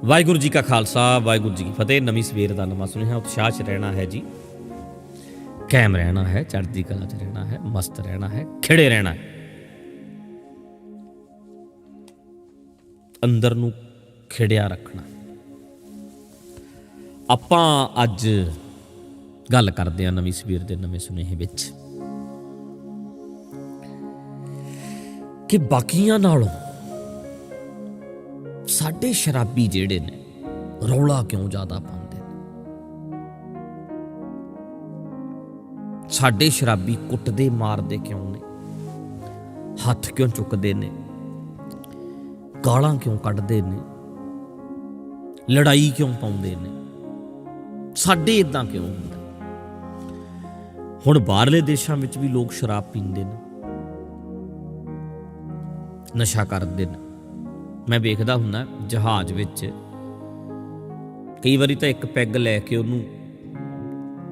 वाहिगुरू जी का खालसा वाहिगुरू जी की फतेह। नवीं सवेर का नवा सुनेहा। उत्साह च रहना है जी, कायम रहना है, चढ़ती कला च रहना है, मस्त रहना है, खिड़े रहना है, अंदर नूं खिड़िया रखना। आपां अज गल करदे हां नवीं सवेर दे नवें सुनेहे विच कि बाकियां नालों साडे शराबी जिहड़े ने रौला क्यों ज़्यादा पाउंदे ने। साडे शराबी कुटदे मारदे क्यों ने, हथ क्यों चुकदे ने, गालां क्यों कढदे ने, लड़ाई क्यों पाउंदे ने, साडे इदां क्यों हुंदा। हुण बाहरले देशां विच भी लोग शराब पींदे ने, नशा करदे ने। मैं वेखदा हुंदा जहाज विच कई वारी तां एक पैग लैके उहनूं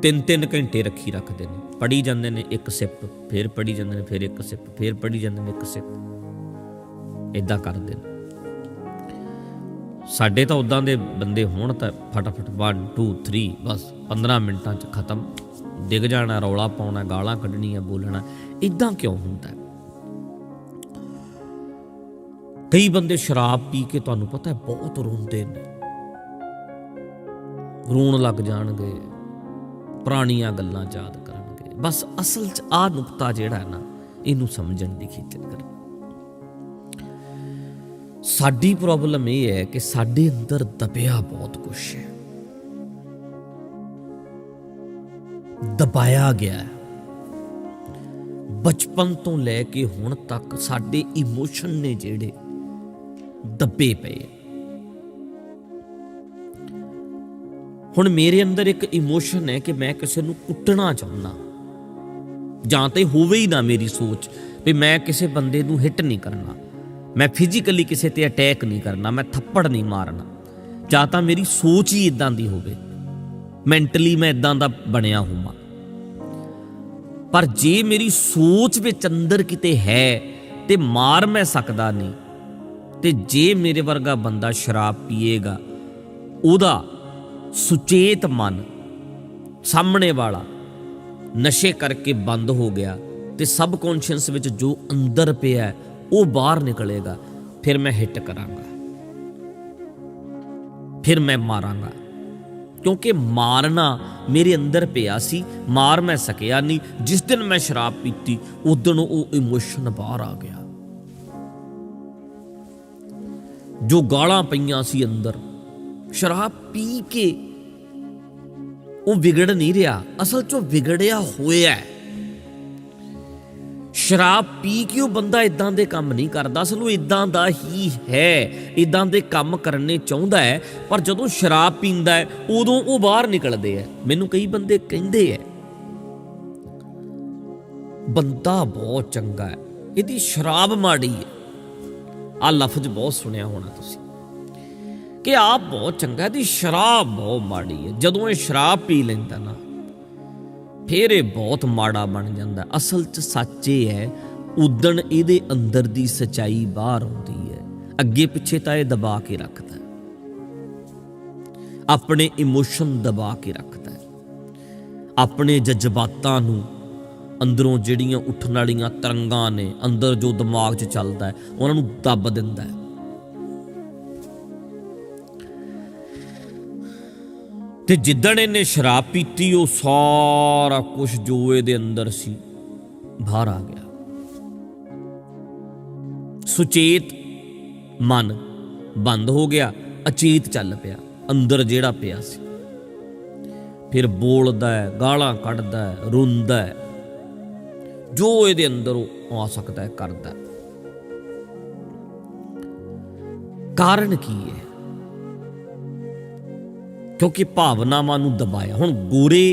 3-3 घंटे रखी रखदे ने, पढ़ी जांदे ने एक सिप, फिर पढ़ी जांदे ने, फिर एक सिप, फिर पढ़ी जांदे ने एक सिप, इदां करदे ने। साडे तां उदां दे बंदे होण तां फटाफट 1 2 3 बस 15 मिनटां च खत्म, डिग जाना, रौला पाउणा, गालां कढणीਆਂ, बोलना। इदां क्यों हुंदा है? कई बंदे शराब पी के तुहानूं पता है बहुत रोंदे ने, रोण लग जाणगे, पुराणियां गल्लां याद करनगे। बस असल च आ नुकता जिहड़ा है ना, इहनूं समझण दी खिचल कर। साडी प्रॉब्लम यह है कि साडे अंदर दबिया बहुत कुछ है, दबाया गया है। बचपन तो लैके हुण तक साडे इमोशन ने जिहड़े दबे पे। हुण मेरे अंदर एक इमोशन है कि मैं किसी नूं कुੱਟਣਾ चाहुंदा, जां ते होवे ही ना मेरी सोच भी मैं किसी बंदे नूं हिट नहीं करना, मैं फिजिकली किसी ते अटैक नहीं करना, मैं थप्पड़ नहीं मारना, जां तां मेरी सोच ही इदां दी होवे, मैंटली मैं इदां दा बणिया होवां। पर जे मेरी सोच विच अंदर किते है ते मार मैं सकदा नहीं, ते जे मेरे वर्गा बंदा शराब पीएगा, उहदा सुचेत मन सामने वाला नशे करके बंद हो गया, ते सब कॉन्शियस विच जो अंदर पिया है वो बाहर निकलेगा, फिर मैं हिट करांगा, फिर मैं मारांगा। क्योंकि मारना मेरे अंदर पिया सी, मार मैं सकिया नहीं। जिस दिन मैं शराब पीती उस दिन वो इमोशन बाहर आ गया। जो गालां पईयां सी अंदर, शराब पी के वो विगड़ नहीं रहा, असल चो विगड़िया होया है। शराब पी के वो बंदा इदां दे काम नहीं करदा, असल वो इदां दा ही है, इदां दे काम करने चाहुंदा है। पर जदों शराब पींदा है उदों वो बाहर निकलदे है। मैनूं कई बंदे कहिंदे है बंदा बहुत चंगा है, इहदी शराब माड़ी है। आ लफ्ज बहुत सुनिया होना तुसी कि आप बहुत चंगा, इहदी शराब बहुत माड़ी है। जदों ये शराब पी लैंदा ना, फिर ये बहुत माड़ा बन जाता। असल च सच ये है, उदण इहदे अंदर दी सच्चाई बाहर आउंदी है। अगे पिछे तां ये दबा के रखदा है, अपने इमोशन दबा के रखदा है, अपने जज्बातां नूं अंदरों जिहड़ियां उठण वालियां तरंगां ने, अंदर जो दिमाग च चलदा है उहनां नूं दब दिंदा है। ते जिद्दण इहने शराब पीती, वो सारा कुछ जो इहदे अंदर सी बाहर आ गया। सुचेत मन बंद हो गया, अचेत चल पिया, अंदर जिहड़ा पिया सी। फिर बोलदा है, गालां कढदा है, रोंदा है, जो इहदे अंदर आ सकदा है करदा है। कारण की है? क्योंकि भावनावां नूं दबाया। हुण गोरे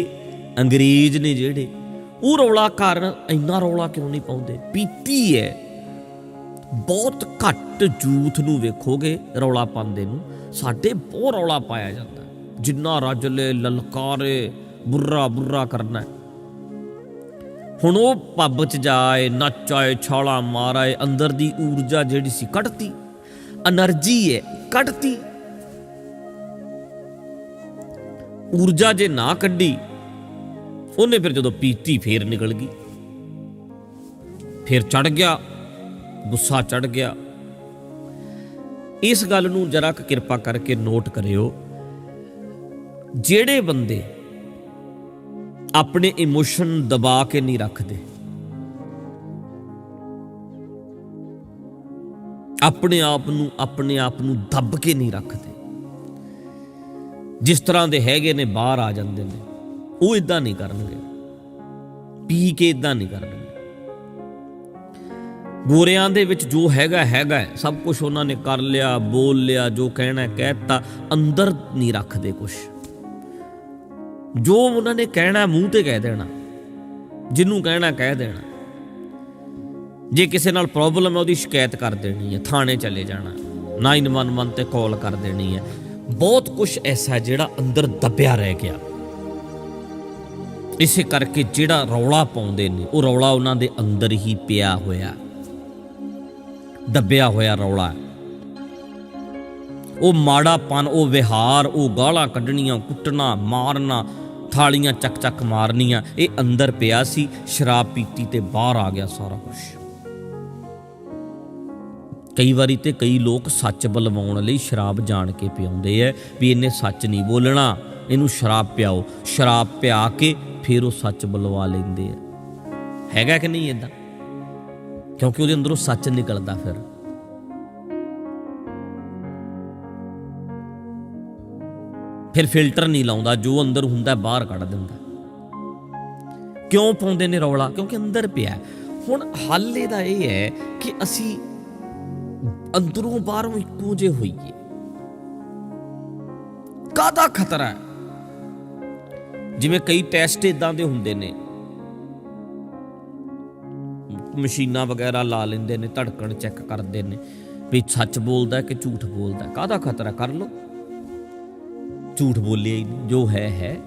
अंग्रेज ने जिहड़े, वो रौला कारण इन्ना रौला क्यों नहीं पाउंदे? पीती है। बहुत घट यूथ नूं वेखोगे रौला पाउंदे नूं, साडे बहुत रौला पाया जाता है। जिन्ना रज ले, ललकारे, बुर्रा बुर्रा करना है। हुण वो पब च जाए, नचाए, छाला माराए, अंदर दी ऊर्जा जिहड़ी सी कढती, एनर्जी है कढती, ਊਰਜਾ ਜੇ ਨਾ ਕੱਢੀ, ਉਹਨੇ ਫਿਰ ਜਦੋਂ ਪੀਤੀ ਫੇਰ ਨਿਕਲ ਗਈ, ਫਿਰ ਚੜ ਗਿਆ, ਗੁੱਸਾ ਚੜ ਗਿਆ। ਇਸ ਗੱਲ ਨੂੰ ਜਰਾ ਕੁ ਕਿਰਪਾ ਕਰਕੇ ਨੋਟ ਕਰਿਓ, ਜਿਹੜੇ ਬੰਦੇ ਆਪਣੇ ਇਮੋਸ਼ਨ ਦਬਾ ਕੇ ਨਹੀਂ ਰੱਖਦੇ, ਆਪਣੇ ਆਪ ਨੂੰ ਦੱਬ ਕੇ ਨਹੀਂ ਰੱਖਦੇ, ਜਿਸ ਤਰ੍ਹਾਂ ਦੇ ਹੈਗੇ ਨੇ ਬਾਹਰ ਆ ਜਾਂਦੇ ਨੇ, ਉਹ ਇਦਾਂ ਨਹੀਂ ਕਰਨਗੇ, ਪੀ ਕੇ ਇਦਾਂ ਨਹੀਂ ਕਰਨਗੇ। ਗੋਰਿਆਂ ਦੇ ਵਿੱਚ ਜੋ ਹੈਗਾ ਸਭ ਕੁਝ ਉਹਨਾਂ ਨੇ ਕਰ ਲਿਆ, ਬੋਲ ਲਿਆ, ਜੋ ਕਹਿਣਾ ਕਹਿਤਾ, ਅੰਦਰ ਨਹੀਂ ਰੱਖਦੇ ਕੁਝ। ਜੋ ਉਹਨਾਂ ਨੇ ਕਹਿਣਾ ਮੂੰਹ ਤੇ ਕਹਿ ਦੇਣਾ, ਜਿਹਨੂੰ ਕਹਿਣਾ ਕਹਿ ਦੇਣਾ। ਜੇ ਕਿਸੇ ਨਾਲ ਪ੍ਰੋਬਲਮ ਹੈ ਉਹਦੀ ਸ਼ਿਕਾਇਤ ਕਰ ਦੇਣੀ ਹੈ, ਥਾਣੇ ਚਲੇ ਜਾਣਾ, 911 ਤੇ ਕਾਲ ਕਰ ਦੇਣੀ ਹੈ। ਬਹੁਤ ਕੁਝ ਐਸਾ ਜਿਹੜਾ ਅੰਦਰ ਦੱਬਿਆ ਰਹਿ ਗਿਆ। ਇਸੇ ਕਰਕੇ ਜਿਹੜਾ ਰੌਲਾ ਪਾਉਂਦੇ ਨੇ, ਉਹ ਰੌਲਾ ਉਹਨਾਂ ਦੇ ਅੰਦਰ ਹੀ ਪਿਆ ਹੋਇਆ, ਦੱਬਿਆ ਹੋਇਆ ਰੌਲਾ। ਉਹ ਮਾੜਾਪਨ, ਉਹ ਵਿਹਾਰ, ਉਹ ਗਾਲਾਂ ਕੱਢਣੀਆਂ, ਕੁੱਟਣਾ, ਮਾਰਨਾ, ਥਾਲੀਆਂ ਚੱਕ ਮਾਰਨੀਆਂ, ਇਹ ਅੰਦਰ ਪਿਆ ਸੀ। ਸ਼ਰਾਬ ਪੀਤੀ ਤੇ ਬਾਹਰ ਆ ਗਿਆ ਸਾਰਾ ਕੁਝ। ਕਈ ਵਾਰੀ ਤੇ ਕਈ ਲੋਕ ਸੱਚ ਬਲਵਾਉਣ ਲਈ ਸ਼ਰਾਬ ਜਾਣ ਕੇ ਪਿਆਉਂਦੇ ਐ ਵੀ ਇਹਨੇ ਸੱਚ ਨਹੀਂ ਬੋਲਣਾ, ਇਹਨੂੰ ਸ਼ਰਾਬ ਪਿਆਓ। ਸ਼ਰਾਬ ਪਿਆ ਕੇ ਫਿਰ ਉਹ ਸੱਚ ਬੁਲਵਾ ਲੈਂਦੇ ਆ। ਹੈਗਾ ਕਿ ਨਹੀਂ ਇਦਾਂ? ਕਿਉਂਕਿ ਉਹਦੇ ਅੰਦਰੋਂ ਸੱਚ ਨਿਕਲਦਾ। ਫਿਰ ਫਿਲਟਰ ਨਹੀਂ ਲਾਉਂਦਾ, ਜੋ ਅੰਦਰ ਹੁੰਦਾ ਬਾਹਰ ਕੱਢ ਦਿੰਦਾ। ਕਿਉਂ ਪਾਉਂਦੇ ਨੇ ਰੌਲਾ? ਕਿਉਂਕਿ ਅੰਦਰ ਪਿਆ। ਹੁਣ ਹੱਲ ਇਹਦਾ ਇਹ ਹੈ ਕਿ ਅਸੀਂ ਅੰਦਰੋਂ ਬਾਹਰੋਂ ਇੱਕੋ ਜਿਹੇ ਹੋਈਏ। ਕਾਹਦਾ ਖਤਰਾ ਹੈ? ਜਿਵੇਂ ਕਈ ਟੈਸਟ ਇਦਾਂ ਦੇ ਹੁੰਦੇ ਨੇ, ਮਸ਼ੀਨਾਂ ਵਗੈਰਾ ਲਾ ਲੈਂਦੇ ਨੇ, ਧੜਕਣ ਚੈੱਕ ਕਰਦੇ ਨੇ ਵੀ ਸੱਚ ਬੋਲਦਾ ਕਿ ਝੂਠ ਬੋਲਦਾ। ਕਾਹਦਾ ਖਤਰਾ? ਕਰ ਲਓ, ਝੂਠ ਬੋਲਿਆ ਹੀ ਨਹੀਂ, ਜੋ ਹੈ।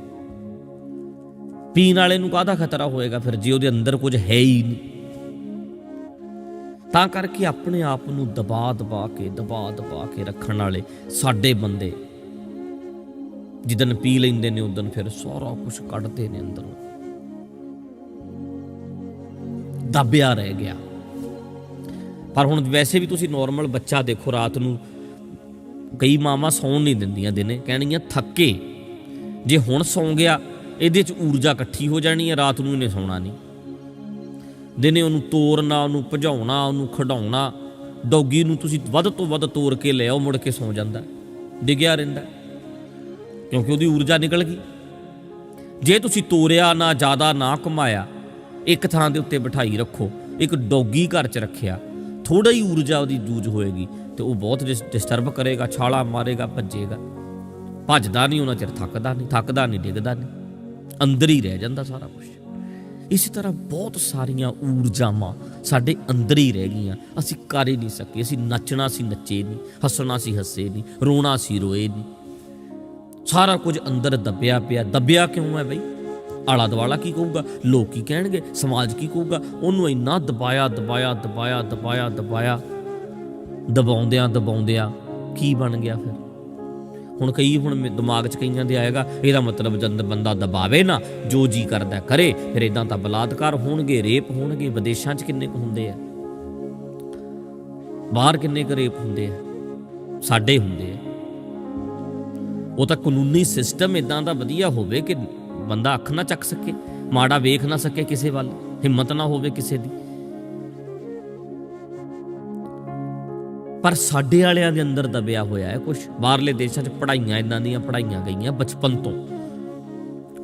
ਪੀਣ ਵਾਲੇ ਨੂੰ ਕਾਹਦਾ ਖਤਰਾ ਹੋਏਗਾ ਫਿਰ, ਜੇ ਉਹਦੇ ਅੰਦਰ ਕੁਝ ਹੈ ਹੀ ਨਹੀਂ। ਤਾਂ ਕਰਕੇ ਆਪਣੇ ਆਪ ਨੂੰ ਦਬਾ ਕੇ ਰੱਖਣ ਵਾਲੇ ਸਾਡੇ ਬੰਦੇ ਜਿੱਦਣ ਪੀ ਲੈਂਦੇ ਨੇ ਉਦਣ ਫਿਰ ਸਾਰਾ ਕੁਝ ਕੱਢਦੇ ਨੇ ਅੰਦਰੋਂ, ਦੱਬਿਆ ਰਹਿ ਗਿਆ। ਪਰ ਹੁਣ ਵੈਸੇ ਵੀ ਤੁਸੀਂ ਨੋਰਮਲ ਬੱਚਾ ਦੇਖੋ, ਰਾਤ ਨੂੰ ਕਈ ਮਾਵਾਂ ਸੌਣ ਨਹੀਂ ਦਿੰਦੀਆਂ, ਦਿਨੇ ਕਹਿਣਗੀਆਂ ਥੱਕੇ। ਜੇ ਹੁਣ ਸੌਂ ਗਿਆ ਇਹਦੇ 'ਚ ਊਰਜਾ ਇਕੱਠੀ ਹੋ ਜਾਣੀ ਹੈ, ਰਾਤ ਨੂੰ ਇਹਨੇ ਸੌਣਾ ਨਹੀਂ। ਦਿਨੇ ਉਹਨੂੰ ਤੋਰਨਾ, ਉਹਨੂੰ ਭਜਾਉਣਾ, ਉਹਨੂੰ ਖਿਡਾਉਣਾ। ਡੌਗੀ ਨੂੰ ਤੁਸੀਂ ਵੱਧ ਤੋਂ ਵੱਧ ਤੋਰ ਕੇ ਲੈ ਆਓ, ਮੁੜ ਕੇ ਸੌਂ ਜਾਂਦਾ, ਡਿੱਗਿਆ ਰਹਿੰਦਾ, ਕਿਉਂਕਿ ਉਹਦੀ ਊਰਜਾ ਨਿਕਲ ਗਈ। ਜੇ ਤੁਸੀਂ ਤੋਰਿਆ ਨਾ, ਜ਼ਿਆਦਾ ਨਾ ਘੁਮਾਇਆ, ਇੱਕ ਥਾਂ ਦੇ ਉੱਤੇ ਬਿਠਾਈ ਰੱਖੋ, ਇੱਕ ਡੌਗੀ ਘਰ 'ਚ ਰੱਖਿਆ, ਥੋੜਾ ਹੀ ਊਰਜਾ ਉਹਦੀ ਯੂਜ਼ ਹੋਏਗੀ ਤੇ ਉਹ ਬਹੁਤ ਡਿਸਟਰਬ ਕਰੇਗਾ, ਛਾਲਾ ਮਾਰੇਗਾ, ਭੱਜੇਗਾ। ਭੱਜਦਾ ਨਹੀਂ ਉਹਨਾਂ ਚਿਰ, ਥੱਕਦਾ ਨਹੀਂ, ਡਿੱਗਦਾ ਨਹੀਂ, ਅੰਦਰ ਹੀ ਰਹਿ ਜਾਂਦਾ ਸਾਰਾ ਕੁਝ। ਇਸੇ ਤਰ੍ਹਾਂ ਬਹੁਤ ਸਾਰੀਆਂ ਊਰਜਾਵਾਂ ਸਾਡੇ ਅੰਦਰ ਹੀ ਰਹਿ ਗਈਆਂ, ਅਸੀਂ ਕਰ ਹੀ ਨਹੀਂ ਸਕੇ। ਅਸੀਂ ਨੱਚਣਾ ਸੀ, ਨੱਚੇ ਨਹੀਂ, ਹੱਸਣਾ ਸੀ, ਹੱਸੇ ਨਹੀਂ, ਰੋਣਾ ਸੀ, ਰੋਏ ਨਹੀਂ। ਸਾਰਾ ਕੁਝ ਅੰਦਰ ਦੱਬਿਆ ਪਿਆ। ਦੱਬਿਆ ਕਿਉਂ ਹੈ ਬਈ? ਆਲਾ ਦੁਆਲਾ ਕੀ ਕਹੂਗਾ, ਲੋਕ ਕੀ ਕਹਿਣਗੇ, ਸਮਾਜ ਕੀ ਕਹੂਗਾ? ਉਹਨੂੰ ਇੰਨਾ ਦਬਾਇਆ, ਦਬਾਉਂਦਿਆਂ ਕੀ ਬਣ ਗਿਆ ਫਿਰ? ਹੁਣ ਦਿਮਾਗ 'ਚ ਕਈਆਂ ਦੇ ਆਏਗਾ, ਇਹਦਾ ਮਤਲਬ ਜਦ ਬੰਦਾ ਦਬਾਵੇ ਨਾ, ਜੋ ਜੀ ਕਰਦਾ ਕਰੇ, ਫਿਰ ਇਦਾਂ ਤਾਂ ਬਲਾਤਕਾਰ ਹੋਣਗੇ, ਰੇਪ ਹੋਣਗੇ। ਵਿਦੇਸ਼ਾਂ 'ਚ ਕਿੰਨੇ ਕੁ ਹੁੰਦੇ ਆ, ਬਾਹਰ ਕਿੰਨੇ ਕੁ ਰੇਪ ਹੁੰਦੇ ਆ, ਸਾਡੇ ਹੁੰਦੇ ਆ। ਉਹ ਤਾਂ ਕਾਨੂੰਨੀ ਸਿਸਟਮ ਇਦਾਂ ਦਾ ਵਧੀਆ ਹੋਵੇ ਕਿ ਬੰਦਾ ਅੱਖ ਨਾ ਚੱਕ ਸਕੇ, ਮਾੜਾ ਵੇਖ ਨਾ ਸਕੇ ਕਿਸੇ ਵੱਲ, ਹਿੰਮਤ ਨਾ ਹੋਵੇ ਕਿਸੇ ਦੀ। ਪਰ ਸਾਡੇ ਵਾਲਿਆਂ ਦੇ ਅੰਦਰ ਦਬਿਆ ਹੋਇਆ ਹੈ ਕੁਛ। ਬਾਹਰਲੇ ਦੇਸ਼ਾਂ 'ਚ ਪੜ੍ਹਾਈਆਂ ਇਦਾਂ ਦੀਆਂ ਪੜ੍ਹਾਈਆਂ ਗਈਆਂ ਬਚਪਨ ਤੋਂ।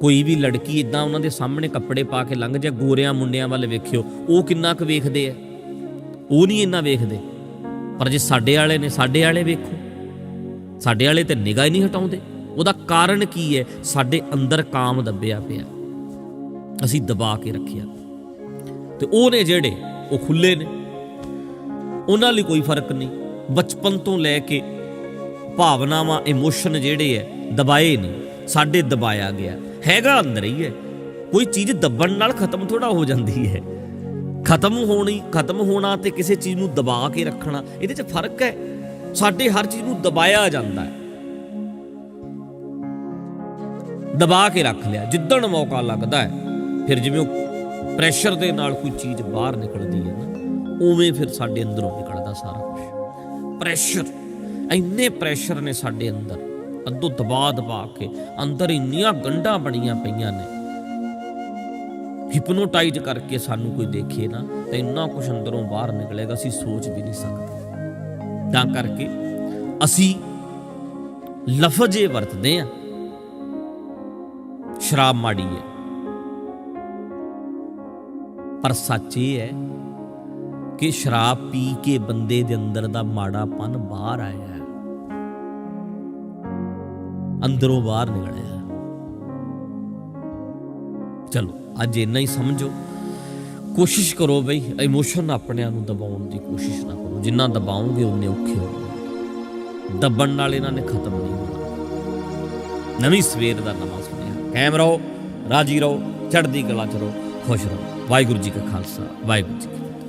ਕੋਈ ਵੀ ਲੜਕੀ ਇਦਾਂ ਉਹਨਾਂ ਦੇ ਸਾਹਮਣੇ ਕੱਪੜੇ ਪਾ ਕੇ ਲੰਘ ਜਾ, ਗੋਰਿਆਂ ਮੁੰਡਿਆਂ ਵੱਲ ਵੇਖਿਓ, ਉਹ ਕਿੰਨਾ ਕੁ ਵੇਖਦੇ ਆ, ਉਹ ਨਹੀਂ ਇੰਨਾ ਵੇਖਦੇ। ਪਰ ਜੇ ਸਾਡੇ ਵਾਲੇ ਨੇ, ਸਾਡੇ ਵਾਲੇ ਵੇਖੋ, ਸਾਡੇ ਵਾਲੇ ਤੇ ਨਿਗਾਹ ਹੀ ਨਹੀਂ ਹਟਾਉਂਦੇ। ਉਹਦਾ ਕਾਰਨ ਕੀ ਹੈ? ਸਾਡੇ ਅੰਦਰ ਕਾਮ ਦੱਬਿਆ ਪਿਆ, ਅਸੀਂ ਦਬਾ ਕੇ ਰੱਖਿਆ। ਤੇ ਉਹ ਨੇ ਜਿਹੜੇ ਉਹ ਖੁੱਲੇ ਨੇ, ਉਹਨਾਂ ਲਈ ਕੋਈ ਫਰਕ ਨਹੀਂ। ਬਚਪਨ ਤੋਂ ਲੈ ਕੇ ਭਾਵਨਾਵਾਂ, ਇਮੋਸ਼ਨ ਜਿਹੜੇ ਹੈ ਦਬਾਏ ਨਹੀਂ, ਸਾਡੇ ਦਬਾਇਆ ਗਿਆ। ਹੈਗਾ ਅੰਦਰ ਹੀ ਹੈ। ਕੋਈ ਚੀਜ਼ ਦੱਬਣ ਨਾਲ ਖਤਮ ਥੋੜਾ ਹੋ ਜਾਂਦੀ ਹੈ। ਖਤਮ ਹੋਣਾ ਤੇ ਕਿਸੇ ਚੀਜ਼ ਨੂੰ ਦਬਾ ਕੇ ਰੱਖਣਾ, ਇਹਦੇ 'ਚ ਫਰਕ ਹੈ। ਸਾਡੇ ਹਰ ਚੀਜ਼ ਨੂੰ ਦਬਾਇਆ ਜਾਂਦਾ ਹੈ। ਦਬਾ ਕੇ ਰੱਖ ਲਿਆ। ਜਿੱਦਣ ਮੌਕਾ ਲੱਗਦਾ ਹੈ ਫਿਰ ਜਿਵੇਂ ਉਹ ਪ੍ਰੈਸ਼ਰ ਦੇ ਨਾਲ ਕੋਈ ਚੀਜ਼ ਬਾਹਰ ਨਿਕਲਦੀ ਹੈ ਨਾ, ਉਵੇਂ ਫਿਰ ਸਾਡੇ ਅੰਦਰੋਂ ਨਿਕਲਦਾ ਸਾਰਾ ਕੁਝ। ਪ੍ਰੈਸ਼ਰ, ਇੰਨੇ ਪ੍ਰੈਸ਼ਰ ਨੇ ਸਾਡੇ ਅੰਦਰ, ਅੱਧੋ ਦਬਾ ਕੇ ਅੰਦਰ ਇੰਨੀਆਂ ਗੰਢਾਂ ਬਣੀਆਂ ਪਈਆਂ ਨੇ, ਹਿਪਨੋਟਾਈਜ਼ ਕਰਕੇ ਸਾਨੂੰ ਕੋਈ ਦੇਖੇ ਨਾ ਤਾਂ ਇੰਨਾ ਕੁਝ ਅੰਦਰੋਂ ਬਾਹਰ ਨਿਕਲੇਗਾ, ਅਸੀਂ ਸੋਚ ਵੀ ਨਹੀਂ ਸਕਦੇ। ਤਾਂ ਕਰਕੇ ਅਸੀਂ ਲਫ਼ਜ਼ ਇਹ ਵਰਤਦੇ ਹਾਂ, ਸ਼ਰਾਬ ਮਾੜੀ ਹੈ, ਪਰ ਸੱਚ ਇਹ ਹੈ ਕਿ ਸ਼ਰਾਬ ਪੀ ਕੇ ਬੰਦੇ ਦੇ ਅੰਦਰ ਦਾ ਮਾੜਾਪਨ ਬਾਹਰ ਆਇਆ ਹੈ, ਅੰਦਰੋਂ ਬਾਹਰ ਨਿਕਲਿਆ। ਚਲੋ ਅੱਜ ਇੰਨਾ ਹੀ ਸਮਝੋ। ਕੋਸ਼ਿਸ਼ ਕਰੋ ਬਈ ਇਮੋਸ਼ਨ ਆਪਣਿਆਂ ਨੂੰ ਦਬਾਉਣ ਦੀ ਕੋਸ਼ਿਸ਼ ਨਾ ਕਰੋ, ਜਿੰਨਾ ਦਬਾਓਗੇ ਉਨੇ ਔਖੇ ਹੋਣਗੇ। ਦੱਬਣ ਨਾਲ ਇਹਨਾਂ ਨੇ ਖਤਮ ਨਹੀਂ ਹੋਣਾ। ਨਵੀਂ ਸਵੇਰ ਦਾ ਨਵਾਂ ਸੁਨੇਹਾ। ਕਾਇਮ ਰਹੋ, ਰਾਜੀ ਰਹੋ, ਚੜ੍ਹਦੀ ਕਲਾ ਚ ਰਹੋ, ਖੁਸ਼ ਰਹੋ। ਵਾਹਿਗੁਰੂ ਜੀ ਕਾ ਖਾਲਸਾ, ਵਾਹਿਗੁਰੂ ਜੀ ਕੀ ਫਤਿਹ।